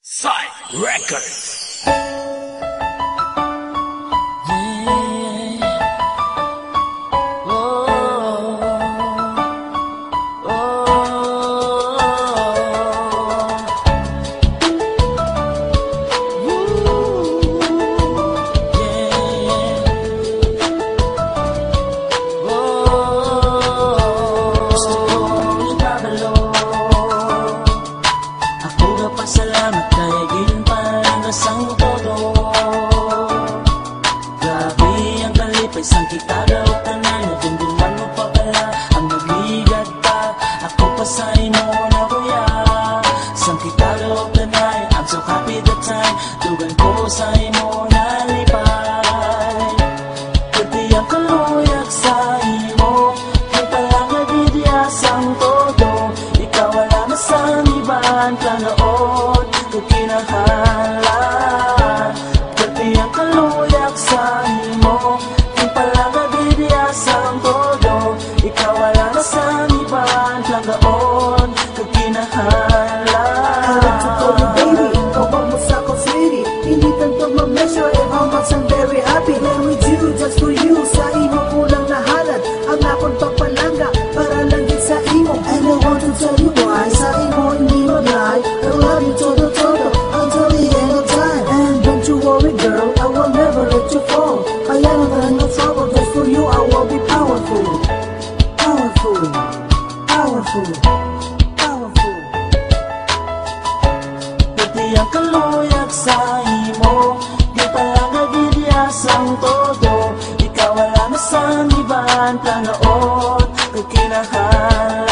Side Records. Salamat kay ginpan sang todo. Grabe ang kalipay sang kita daw tanan. Nadumduman mo pa pala ang nagligat pa. Ako pa sa imo na kuya. Sang kita daw tanan, I'm so happy that time. Dugan ko sa imo na lipay. Pati ang kaluyag sa imo, kay palang nagidya sang todo. Ikaw wala na sa iban kanaon kinahalan. Pati ang kaluyak sa imo, kung pala nabibiyasang todo. Ikaw wala na sa iban langgaon kinahalan. I want to call you baby, kapag mo sa ko sweetie. Hindi tanto mag-measure and how much I'm very happy. Play with you, just for you. Sa imo kulang na halad ang akong pagpalangga para lang din sa imo. And I want to tell you why sa imo hindi mag-lie. I love you todo until the end of time. And don't you worry girl, I will never let you fall. Kaya naman no trouble, just for you I will be powerful. Powerful, powerful, powerful. Pati ang kaluyag sa imo, di pala nagidiyasang todo. Ikaw wala na sa iban planoon kinahalan.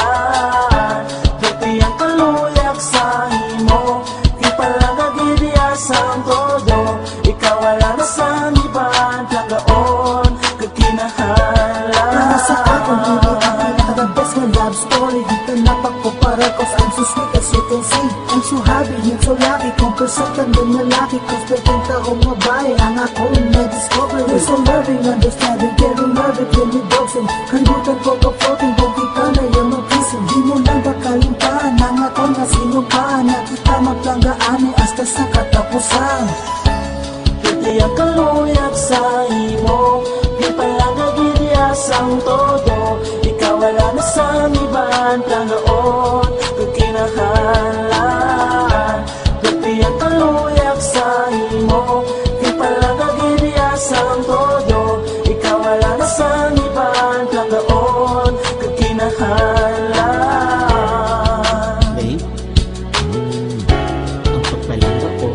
Pati ang kaluyag sa imo, di pala nagidiyasang todo. Ikaw wala na sa iban planoon kinahalan. Para sa akin, hindi ang pinaka-the best na love story. Dito napagpapara cause I'm so sweet as you can see. I'm so happy, I'm so lucky. Kung persistent din lalaki, cause pwedeng taong mabae ang akong na-discover. You're so loving, understanding, caring, loving, when you boxing. Kandutan ko ka-floating, kung di ka na yung mag-kissing. Di mo lang bakalimpaan ang akong nasinupaan. Na kita maglanggaan hasta sa katapusan. Pati ang kaluyag sa imo, di pala nagidiyasang todo. Ikaw wala na sa iban planoon kinahalan. Pati ang kaluyag sa imo, di pala nagidiyasang todo. Ikaw wala na sa iban planoon kinahalan. Babe, ang pagpalangga ko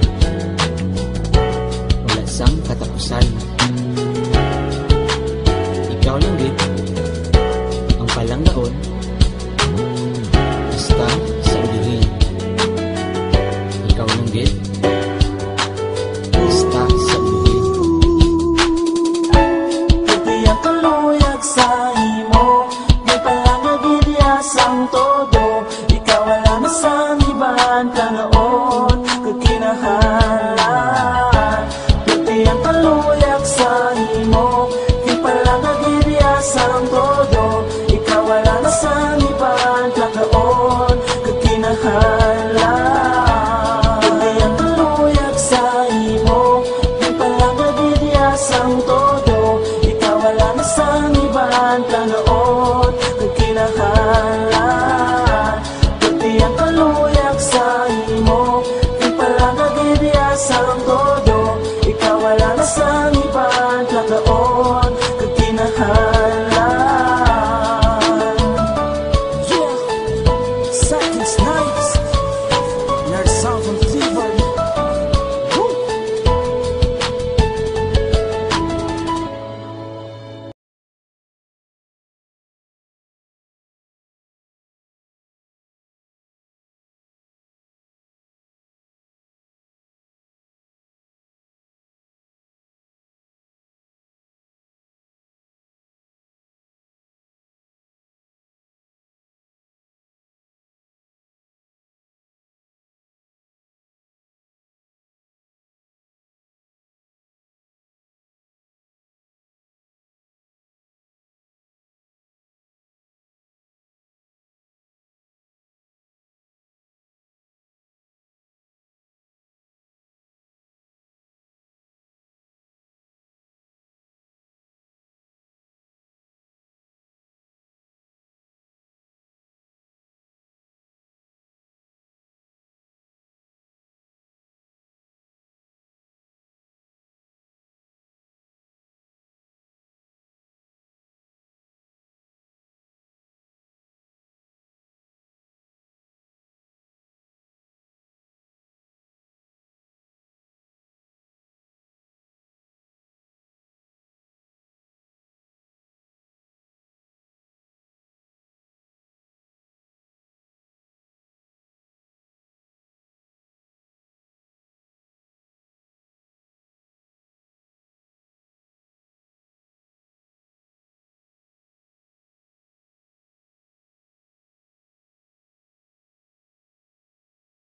wala sang katapusan. Ikaw lang babe, ang palanggaon basta sa ulihin. Ikaw lang babe, basta sa ulihin. Pati ang kaluyag sa imo, di pala nagidiyasang todo. Ikaw wala na sa iban planoon kinahalan.